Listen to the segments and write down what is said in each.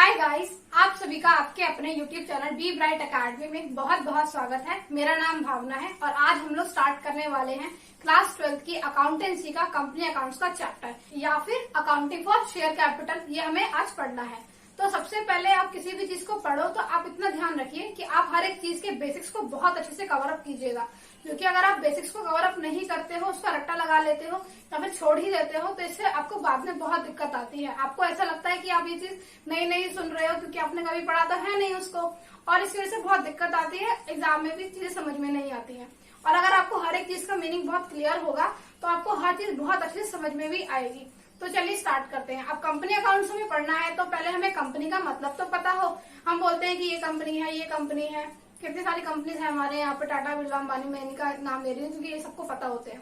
Hi guys, आप सभी का आपके अपने YouTube channel B bright academy में बहुत बहुत स्वागत है। मेरा नाम भावना है और आज हम लोग स्टार्ट करने वाले हैं क्लास 12 की अकाउंटेंसी का कंपनी अकाउंट्स का चैप्टर या फिर अकाउंटिंग फॉर शेयर कैपिटल। ये हमें आज पढ़ना है। तो सबसे पहले आप किसी भी चीज को पढ़ो तो आप इतना ध्यान रखिए कि आप हर एक चीज के बेसिक्स को बहुत अच्छे से कवर अप कीजिएगा, क्योंकि अगर आप बेसिक्स को कवर अप नहीं करते हो, उसका रट्टा लगा लेते हो या फिर छोड़ ही देते हो तो इससे आपको बाद में बहुत दिक्कत आती है। आपको ऐसा लगता है कि आप ये चीज नई नई सुन रहे हो क्योंकि आपने कभी पढ़ा तो है नहीं उसको, और इसकी वजह से बहुत दिक्कत आती है। एग्जाम में भी चीजें समझ में नहीं आती है। और अगर आपको हर एक चीज का मीनिंग बहुत क्लियर होगा तो आपको हर चीज बहुत अच्छे से समझ में भी आएगी। तो चलिए स्टार्ट करते हैं। अब कंपनी अकाउंट्स में पढ़ना है तो पहले हमें कंपनी का मतलब तो पता हो। हम बोलते हैं कि ये कंपनी है, ये कंपनी है। कितनी सारी कंपनीज है हमारे यहाँ पे, टाटा, बिरला, अंबानी, मैं इनका नाम ले रही हूँ क्योंकि ये सबको पता होते हैं।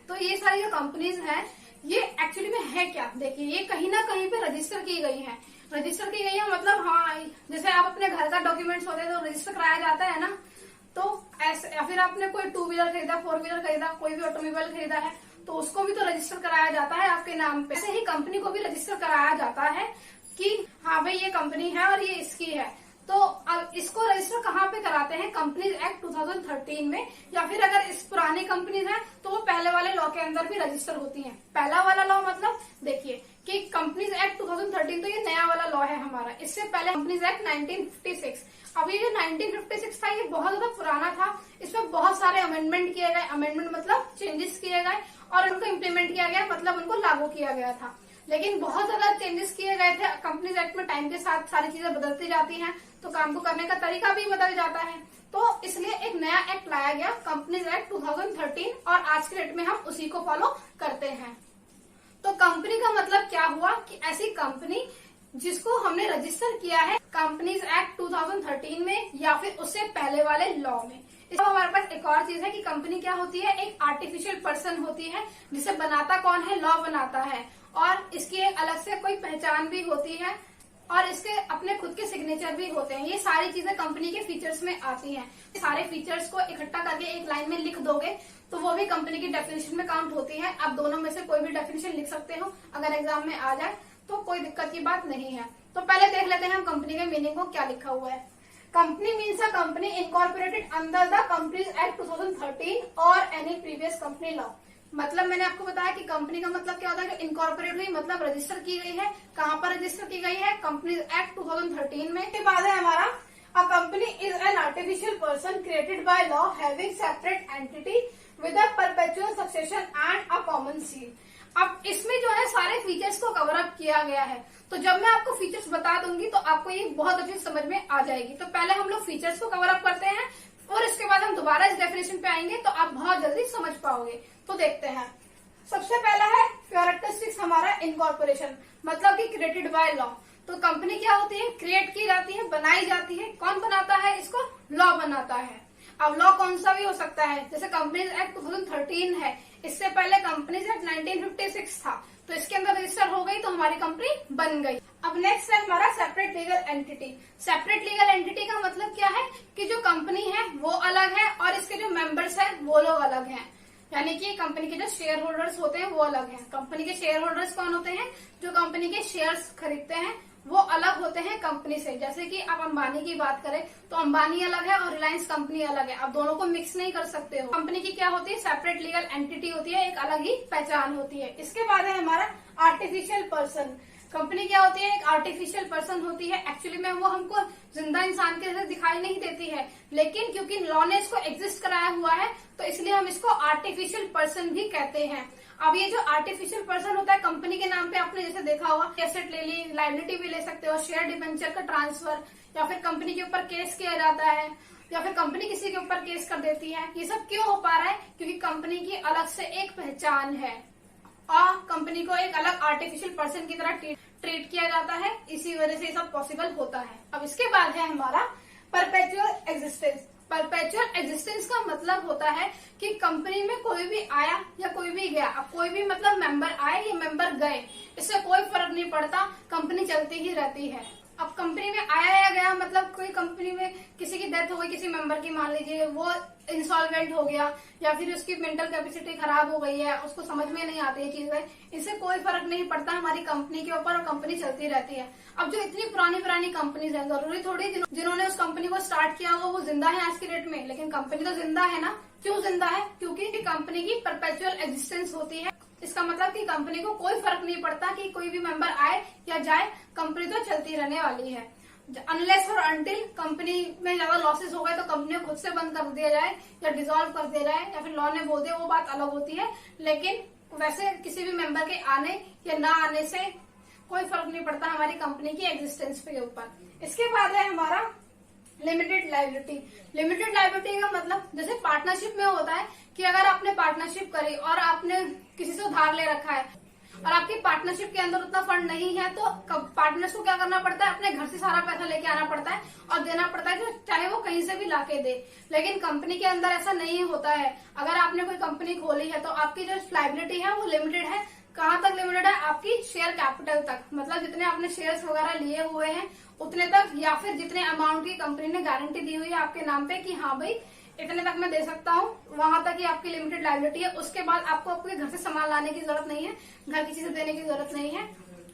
तो ये सारी जो कंपनीज हैं ये एक्चुअली में है क्या, देखिए ये कहीं ना कहीं पे रजिस्टर की गई है। रजिस्टर की गई है मतलब हाँ, जैसे आप अपने घर का डॉक्यूमेंट्स होते हैं तो रजिस्टर कराया जाता है ना, तो ऐसे। या फिर आपने कोई 2 व्हीलर खरीदा, 4 व्हीलर खरीदा, कोई भी ऑटोमोबाइल खरीदा है तो उसको भी तो रजिस्टर कराया जाता है आपके नाम पे। ऐसे ही कंपनी को भी रजिस्टर कराया जाता है कि हाँ भाई ये कंपनी है और ये इसकी है। तो अब इसको रजिस्टर कहाँ पे कराते हैं? कंपनीज एक्ट 2013 में, या फिर अगर इस पुरानी कंपनीज है तो वो पहले वाले लॉ के अंदर भी रजिस्टर होती हैं। पहला वाला लॉ मतलब देखिए कि कंपनीज एक्ट 2013 तो ये नया वाला लॉ है हमारा। इससे पहले कंपनीज एक्ट 1956। अब ये जो 1956 था ये बहुत ज्यादा पुराना था। इसमें बहुत सारे अमेंडमेंट किए गए। अमेंडमेंट मतलब चेंजेस किए गए और उनको इम्प्लीमेंट किया गया, मतलब उनको लागू किया गया था। लेकिन बहुत ज्यादा चेंजेस किए गए थे। कंपनीज एक्ट में टाइम के साथ सारी चीजें बदलती जाती हैं तो काम को करने का तरीका भी बदल जाता है। तो इसलिए एक नया एक्ट लाया गया, कंपनीज एक्ट 2013, और आज के डेट में हम उसी को फॉलो करते हैं। तो कंपनी का मतलब क्या हुआ कि ऐसी कंपनी जिसको हमने रजिस्टर किया है कंपनीज एक्ट 2013 में या फिर उससे पहले वाले लॉ में। इसमें हमारे पास एक और चीज है कि कंपनी क्या होती है, एक आर्टिफिशियल पर्सन होती है जिसे बनाता कौन है, लॉ बनाता है, और इसकी एक अलग से कोई पहचान भी होती है और इसके अपने खुद के सिग्नेचर भी होते हैं। ये सारी चीजें कंपनी के फीचर्स में आती हैं। सारे फीचर्स को इकट्ठा करके एक लाइन में लिख दोगे तो वो भी कंपनी की डेफिनेशन में काउंट होती है। आप दोनों में से कोई भी डेफिनेशन लिख सकते हो, अगर एग्जाम में आ जाए तो कोई दिक्कत की बात नहीं है। तो पहले देख लेते हैं हम कंपनी के मीनिंग को क्या लिखा हुआ है। Company means a company incorporated under the companies act 2013 और एनी प्रीवियस कंपनी लॉ। मतलब मैंने आपको बताया कि कंपनी का मतलब क्या होता है, इनकॉर्पोरेट हुई मतलब रजिस्टर की गई है। कहाँ पर रजिस्टर की गई है? कंपनीज एक्ट 2013 में। इसके बाद है हमारा a company is an artificial person created by law having separate entity with a perpetual succession and a common seal. अब इसमें जो है सारे फीचर्स को कवर अप किया गया है। तो जब मैं आपको फीचर्स बता दूंगी तो आपको ये बहुत अच्छे समझ में आ जाएगी। तो पहले हम लोग फीचर्स को कवर अप करते हैं और इसके बाद हम दोबारा इस डेफिनेशन पे आएंगे तो आप बहुत जल्दी समझ पाओगे। तो देखते हैं। सबसे पहला है कैरेक्टरिस्टिक्स हमारा इनकॉर्पोरेशन, मतलब कि क्रिएटेड बाय लॉ। तो कंपनी क्या होती है, क्रिएट की जाती है, बनाई जाती है। कौन बनाता है इसको? लॉ बनाता है। अब लॉ कौन सा भी हो सकता है, जैसे कंपनीज एक्ट 2013 है, इससे पहले कंपनीज एक्ट 1956 था, तो इसके अंदर रजिस्टर हो गई तो हमारी कंपनी बन गई। अब नेक्स्ट है हमारा separate legal entity. Separate legal entity का मतलब क्या है कि जो कंपनी है वो अलग है और इसके जो मेंबर्स हैं वो लोग अलग हैं। यानी कि कंपनी के जो शेयर होल्डर्स होते हैं वो अलग हैं। कंपनी के शेयर होल्डर्स कौन होते हैं? जो कंपनी के शेयर्स खरीदते हैं वो अलग होते हैं कंपनी से। जैसे कि आप अंबानी की बात करें तो अंबानी अलग है और रिलायंस कंपनी अलग है। आप दोनों को मिक्स नहीं कर सकते हो। कंपनी की क्या होती है, सेपरेट लीगल एंटिटी होती है, एक अलग ही पहचान होती है। इसके बाद है हमारा आर्टिफिशियल पर्सन। कंपनी क्या होती है, एक आर्टिफिशियल पर्सन होती है। एक्चुअली में वो हमको जिंदा इंसान के जैसे दिखाई नहीं देती है, लेकिन क्योंकि लॉ ने इसको एग्जिस्ट कराया हुआ है तो इसलिए हम इसको आर्टिफिशियल पर्सन भी कहते हैं। अब ये जो आर्टिफिशियल पर्सन होता है कंपनी के नाम पे, आपने जैसे देखा होगा एसेट ले ली, लायबिलिटी भी ले सकते हो, शेयर डिबेंचर का ट्रांसफर, या फिर कंपनी के ऊपर केस किया जाता है, या फिर कंपनी किसी के ऊपर केस कर देती है। ये सब क्यों हो पा रहा है? क्योंकि कंपनी की अलग से एक पहचान है और कंपनी को एक अलग आर्टिफिशियल पर्सन की तरह ट्रीट किया जाता है। इसी वजह से ये सब पॉसिबल होता है। अब इसके बाद है हमारा परपेचुअल एग्जिस्टेंस। परपेचुअल एग्जिस्टेंस का मतलब होता है कि कंपनी में कोई भी आया या कोई भी गया, अब कोई भी मतलब मेंबर आए या मेंबर गए, इससे कोई फर्क नहीं पड़ता, कंपनी चलती ही रहती है। अब कंपनी में आया या गया मतलब कोई कंपनी में किसी की डेथ हो गई, किसी मेंबर की, मान लीजिए वो इंसॉल्वेंट हो गया या फिर उसकी मेंटल कैपेसिटी खराब हो गई है, उसको समझ में नहीं आती है चीजें, इससे कोई फर्क नहीं पड़ता हमारी कंपनी के ऊपर और कंपनी चलती रहती है। अब जो इतनी पुरानी कंपनीज है, जरूरी थोड़ी जिन्होंने उस कंपनी को स्टार्ट किया वो जिंदा है आज की डेट में, लेकिन कंपनी तो जिंदा है ना। क्यों जिंदा है? क्योंकि कंपनी की परपेचुअल एग्जिस्टेंस होती है। इसका मतलब कि कंपनी को कोई फर्क नहीं पड़ता कि कोई भी मेंबर आए या जाए, कंपनी तो चलती रहने वाली है। अनलेस और अनटिल कंपनी में ज्यादा लॉसेस हो गए तो कंपनी को खुद से बंद कर दिया जाए या डिसॉल्व कर दिया जाए या फिर लॉ ने बोल दिया, वो बात अलग होती है। लेकिन वैसे किसी भी मेंबर के आने या ना आने से कोई फर्क नहीं पड़ता हमारी कंपनी की एग्जिस्टेंस के ऊपर। इसके बाद है हमारा लिमिटेड लायबिलिटी। लिमिटेड लायबिलिटी का मतलब जैसे पार्टनरशिप में होता है कि अगर आपने पार्टनरशिप करी और आपने किसी से उधार ले रखा है और आपकी पार्टनरशिप के अंदर उतना फंड नहीं है, तो पार्टनर्स को क्या करना पड़ता है? अपने घर से सारा पैसा लेके आना पड़ता है और देना पड़ता है, चाहे वो कहीं से भी लाके दे। लेकिन कंपनी के अंदर ऐसा नहीं होता है। अगर आपने कोई कंपनी खोली है तो आपकी जो लायबिलिटी है वो लिमिटेड है। कहाँ तक लिमिटेड है? आपकी शेयर कैपिटल तक, मतलब जितने आपने शेयर्स वगैरह लिए हुए हैं उतने तक, या फिर जितने अमाउंट की कंपनी ने गारंटी दी हुई है आपके नाम पे कि हाँ भाई इतने तक मैं दे सकता हूँ, वहां तक ही आपकी लिमिटेड लायबिलिटी है। उसके बाद आपको आपके घर से सामान लाने की जरूरत नहीं है, घर की चीजें देने की जरूरत नहीं है,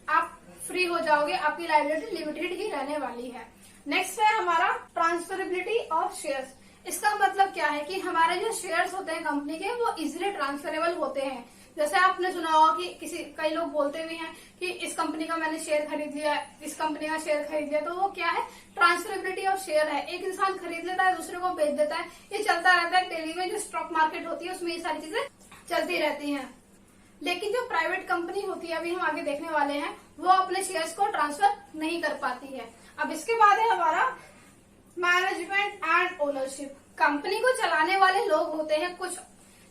आप फ्री हो जाओगे, आपकी लायबिलिटी लिमिटेड ही रहने वाली है। नेक्स्ट है हमारा ट्रांसफरेबिलिटी ऑफ शेयर्स। इसका मतलब क्या है कि हमारे जो शेयर्स होते हैं कंपनी के वो इजिली ट्रांसफरेबल होते हैं। जैसे आपने सुना होगा कि कई लोग बोलते भी हैं कि इस कंपनी का मैंने शेयर खरीद लिया, इस कंपनी का शेयर खरीद लिया, तो वो क्या है? ट्रांसफरेबिलिटी ऑफ शेयर है। एक इंसान खरीद लेता है, दूसरे को बेच देता है, ये चलता रहता है। डेली में जो स्टॉक मार्केट होती है उसमें ये सारी चीजें चलती रहती हैं। लेकिन जो प्राइवेट कंपनी होती है, अभी हम आगे देखने वाले हैं, वो अपने शेयर्स को ट्रांसफर नहीं कर पाती है। अब इसके बाद है हमारा मैनेजमेंट एंड ओनरशिप। कंपनी को चलाने वाले लोग होते हैं कुछ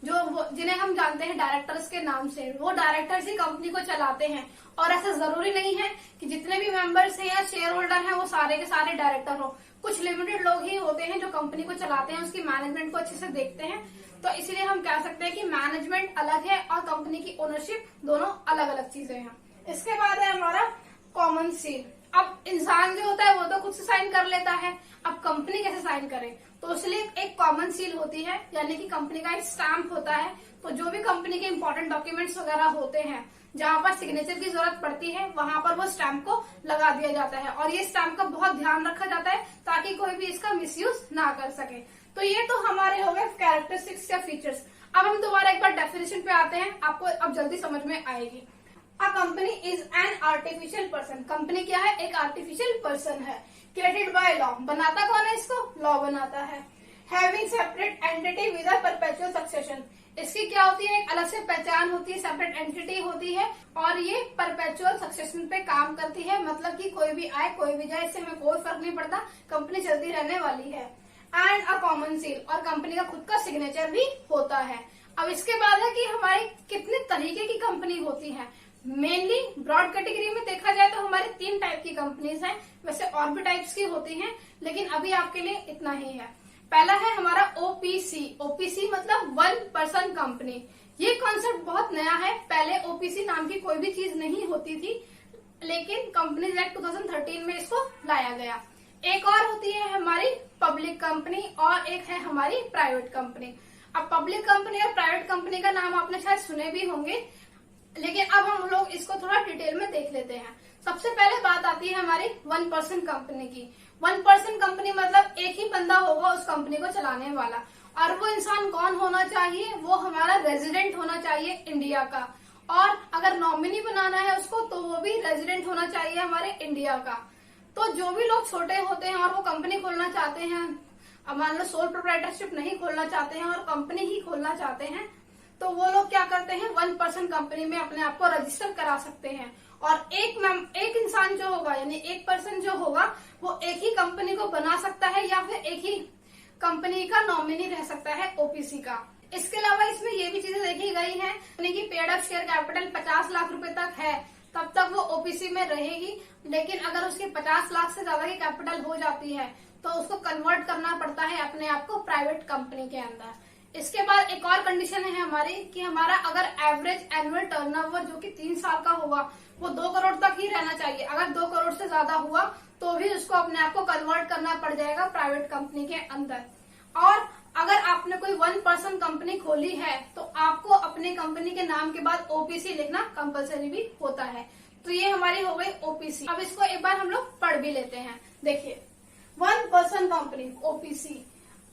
जिन्हें हम जानते हैं डायरेक्टर्स के नाम से। वो डायरेक्टर्स ही कंपनी को चलाते हैं और ऐसा जरूरी नहीं है कि जितने भी मेंबर्स हैं या शेयर होल्डर हैं वो सारे के सारे डायरेक्टर हो। कुछ लिमिटेड लोग ही होते हैं जो कंपनी को चलाते हैं, उसकी मैनेजमेंट को अच्छे से देखते हैं। तो इसीलिए हम कह सकते हैं कि मैनेजमेंट अलग है और कंपनी की ओनरशिप दोनों अलग अलग चीजें हैं। इसके बाद है हमारा कॉमन सील। अब इंसान जो होता है वो तो खुद से साइन कर लेता है, अब कंपनी कैसे साइन करे? तो इसलिए एक कॉमन सील होती है, यानी कि कंपनी का एक स्टैम्प होता है। तो जो भी कंपनी के इंपॉर्टेंट डॉक्यूमेंट्स वगैरह होते हैं जहाँ पर सिग्नेचर की जरूरत पड़ती है वहां पर वो स्टैम्प को लगा दिया जाता है और ये स्टैम्प का बहुत ध्यान रखा जाता है ताकि कोई भी इसका मिसयूज ना कर सके। तो ये तो हमारे हो गए कैरेक्टरिस्टिक्स या फीचर्स। अब हम दोबारा एक बार डेफिनेशन पे आते हैं, आपको अब जल्दी समझ में आएगी। A company is an artificial person. Company क्या है? एक आर्टिफिशियल पर्सन है। Created by law. बनाता कौन है इसको? लॉ बनाता है। Having separate entity with a perpetual succession. इसकी क्या होती है? एक अलग से पहचान होती है, सेपरेट एंटिटी होती है और ये परपेचुअल सक्सेशन पे काम करती है। मतलब कि कोई भी आए कोई भी जाए, इससे हमें कोई फर्क नहीं पड़ता, कंपनी चलती रहने वाली है। And a common seal. और कंपनी का खुद का सिग्नेचर भी होता है। अब इसके बाद है कि हमारी कितने तरीके की कंपनी होती है। मेनली ब्रॉड कैटेगरी में देखा जाए तो हमारे 3 टाइप की कंपनीज हैं। वैसे और भी टाइप्स की होती हैं, लेकिन अभी आपके लिए इतना ही है। पहला है हमारा ओपीसी। ओपीसी मतलब 1 पर्सन कंपनी। ये कॉन्सेप्ट बहुत नया है, पहले ओपीसी नाम की कोई भी चीज नहीं होती थी, लेकिन कंपनीज एक्ट 2013 में इसको लाया गया। एक और होती है हमारी पब्लिक कंपनी और एक है हमारी प्राइवेट कंपनी। अब पब्लिक कंपनी और प्राइवेट कंपनी का नाम आपने शायद सुने भी होंगे, लेकिन अब हम लोग इसको थोड़ा डिटेल में देख लेते हैं। सबसे पहले बात आती है हमारी 1 पर्सन कंपनी की। 1 पर्सन कंपनी मतलब एक ही बंदा होगा उस कंपनी को चलाने वाला, और वो इंसान कौन होना चाहिए? वो हमारा रेजिडेंट होना चाहिए इंडिया का, और अगर नॉमिनी बनाना है उसको तो वो भी रेजिडेंट होना चाहिए हमारे इंडिया का। तो जो भी लोग छोटे होते हैं और वो कंपनी खोलना चाहते हैं, अब मान लो सोल प्रोप्राइटरशिप नहीं खोलना चाहते हैं और कंपनी ही खोलना चाहते हैं, तो वो लोग क्या करते हैं? 1 पर्सन कंपनी में अपने आप को रजिस्टर करा सकते हैं। और एक इंसान जो होगा, यानी एक पर्सन जो होगा, वो एक ही कंपनी को बना सकता है या फिर एक ही कंपनी का नॉमिनी रह सकता है ओपीसी का। इसके अलावा इसमें ये भी चीजें देखी गई हैं कि paid up share capital 50 lakh रुपए तक है तब तक वो ओपीसी में रहेगी, लेकिन अगर उसकी 50 लाख से ज्यादा की कैपिटल हो जाती है तो उसको कन्वर्ट करना पड़ता है अपने आप को प्राइवेट कंपनी के अंदर। इसके बाद एक और कंडीशन है हमारी कि हमारा अगर एवरेज एनुअल टर्नओवर जो कि 3 साल का होगा वो 2 करोड़ तक ही रहना चाहिए। अगर 2 करोड़ से ज्यादा हुआ तो भी उसको अपने आप को कन्वर्ट करना पड़ जाएगा प्राइवेट कंपनी के अंदर। और अगर आपने कोई 1 पर्सन कंपनी खोली है तो आपको अपने कंपनी के नाम के बाद ओपीसी लिखना कंपलसरी भी होता है। तो ये हमारी हो गई ओपीसी। अब इसको एक बार हम लोग पढ़ भी लेते हैं। देखिए, 1 person company OPC,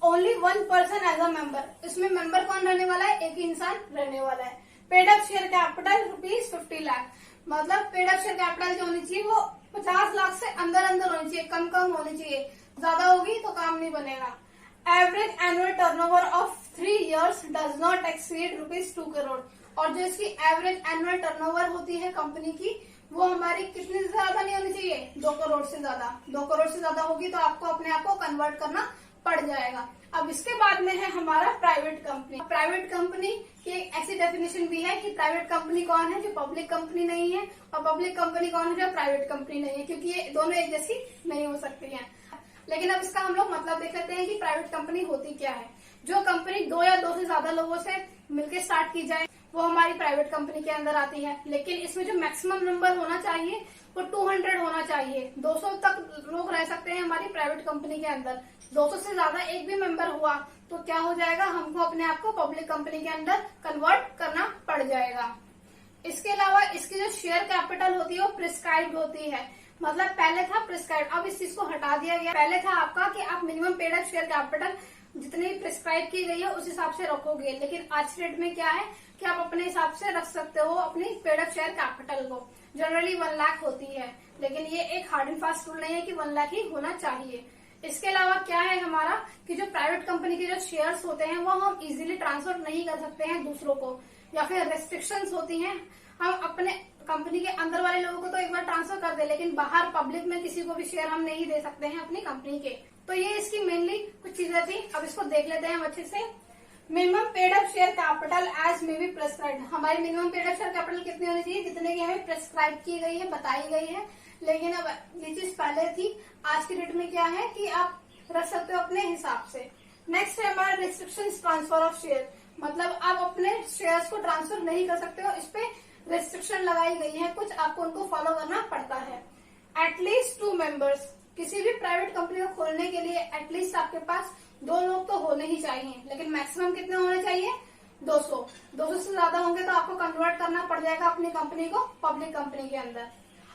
only 1 person as a member. इसमें मेंबर कौन रहने वाला है? एक ही इंसान रहने वाला है। Paid up share capital ₹50 lakh, मतलब पेड अप शेयर कैपिटल जो होनी चाहिए वो 50 लाख से अंदर अंदर होनी चाहिए, कम कम होनी चाहिए, ज्यादा होगी तो काम नहीं बनेगा। Average annual turnover of 3 years does not exceed ₹2 crore. और जो इसकी एवरेज एनुअल टर्नओवर होती है कंपनी की, वो हमारी कितनी से ज्यादा नहीं होनी चाहिए? 2 करोड़ से ज्यादा। 2 करोड़ से ज्यादा होगी तो आपको अपने आप को कन्वर्ट करना पड़ जाएगा। अब इसके बाद में है हमारा प्राइवेट कंपनी। प्राइवेट कंपनी की एक ऐसी डेफिनेशन भी है कि प्राइवेट कंपनी कौन है? जो पब्लिक कंपनी नहीं है, और पब्लिक कंपनी कौन है? जो प्राइवेट कंपनी नहीं है, क्योंकि ये दोनों एक जैसी नहीं हो सकती है। लेकिन अब इसका हम लोग मतलब देख लेते हैं कि प्राइवेट कंपनी होती क्या है। जो कंपनी 2 या 2 से ज्यादा लोगों से मिलकर स्टार्ट की जाए वो हमारी प्राइवेट कंपनी के अंदर आती है। लेकिन इसमें जो मैक्सिमम नंबर होना चाहिए वो 200 होना चाहिए। 200 तक लोग रह सकते हैं हमारी प्राइवेट कंपनी के अंदर। 200 से ज्यादा एक भी मेंबर हुआ तो क्या हो जाएगा? हमको अपने आप को पब्लिक कंपनी के अंदर कन्वर्ट करना पड़ जाएगा। इसके अलावा इसकी जो शेयर कैपिटल होती है वो प्रिस्क्राइब्ड होती है। मतलब पहले था प्रिस्क्राइब, अब इस चीज को हटा दिया गया। पहले था आपका कि आप minimum paid up share capital जितनी प्रिस्क्राइब की गई है उस हिसाब से रखोगे। लेकिन आज के डेट में क्या है कि आप अपने हिसाब से रख सकते हो अपनी पेड अप शेयर कैपिटल को। जनरली 1 लाख होती है, लेकिन ये एक हार्ड एंड फास्ट रूल नहीं है कि 1 लाख ही होना चाहिए। इसके अलावा क्या है हमारा कि जो प्राइवेट कंपनी के जो शेयर्स होते हैं वो हम इजीली ट्रांसफर नहीं कर सकते हैं दूसरों को, या फिर रेस्ट्रिक्शंस होती हैं। हम अपने कंपनी के अंदर वाले लोगों को तो एक बार ट्रांसफर कर दे, लेकिन बाहर पब्लिक में किसी को भी शेयर हम नहीं दे सकते हैं अपनी कंपनी के। तो ये इसकी मेनली कुछ चीजें थी। अब इसको देख लेते हैं हम अच्छे से। Minimum paid up share capital as may be prescribed. हमारी minimum paid up share capital कितनी होनी चाहिए? जितने की हमें प्रेस्क्राइब की गई है, बताई गई है। लेकिन अब ये चीज पहले थी, आज की डेट में क्या है कि आप रख सकते हो अपने हिसाब से। नेक्स्ट है हमारा रिस्ट्रिक्शन ट्रांसफर ऑफ शेयर, मतलब आप अपने शेयर्स को ट्रांसफर नहीं कर सकते हो। इस पे रिस्ट्रिक्शन लगाई गई है, कुछ आपको उनको फॉलो करना पड़ता है। एटलीस्ट 2 मेंबर्स, किसी भी प्राइवेट कंपनी को खोलने के लिए एटलीस्ट आपके पास 2 लोग तो होने ही चाहिए। लेकिन मैक्सिमम कितने होने चाहिए? 200। 200 से ज्यादा होंगे तो आपको कन्वर्ट करना पड़ जाएगा अपनी कंपनी को पब्लिक कंपनी के अंदर।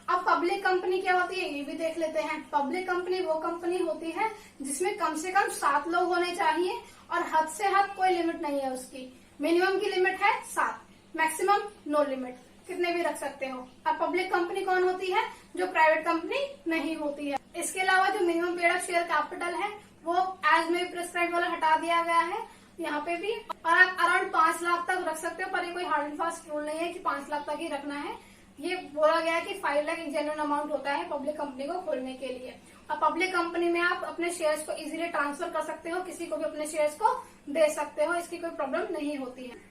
अब पब्लिक कंपनी क्या होती है ये भी देख लेते हैं। पब्लिक कंपनी वो कंपनी होती है जिसमें कम से कम 7 लोग होने चाहिए, और हद से हद कोई लिमिट नहीं है उसकी। मिनिमम की लिमिट है 7, मैक्सिमम नो लिमिट, कितने भी रख सकते हो। अब पब्लिक कंपनी कौन होती है? जो प्राइवेट कंपनी नहीं होती है। इसके अलावा जो minimum paid up share capital है वो एज में प्रिस्क्राइब वाला हटा दिया गया है यहाँ पे भी। और आप अराउंड 5 लाख तक रख सकते हो, पर ये कोई हार्ड एंड फास्ट रूल नहीं है कि 5 लाख तक ही रखना है। ये बोला गया है कि 5 लाख एक जेन्युइन अमाउंट होता है पब्लिक कंपनी को खोलने के लिए। और पब्लिक कंपनी में आप अपने शेयर्स को इजीली ट्रांसफर कर सकते हो, किसी को भी अपने शेयर्स को दे सकते हो, इसकी कोई प्रॉब्लम नहीं होती है।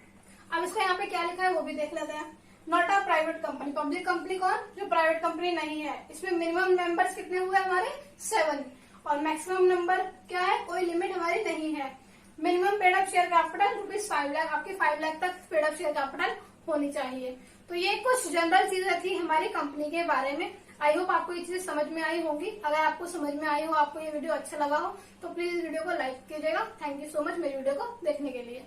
अब इसको यहाँ पे क्या लिखा है वो भी देख लेते हैं। Not a private company, public company कौन? जो प्राइवेट कंपनी नहीं है। इसमें मिनिमम मेंबर्स कितने हुए हमारे? 7, और मैक्सिमम नंबर क्या है? कोई लिमिट हमारी नहीं है। Minimum paid up share capital ₹5 lakh, आपकी 5 लाख तक पेड अप शेयर कैपिटल होनी चाहिए। तो ये कुछ जनरल चीजें थी हमारी कंपनी के बारे में। आई होप आपको ये चीजें समझ में आई होंगी। अगर आपको समझ में आई हो, आपको ये वीडियो अच्छा लगा हो तो प्लीज वीडियो को लाइक कीजिएगा। थैंक यू सो मच मेरी वीडियो को देखने के लिए।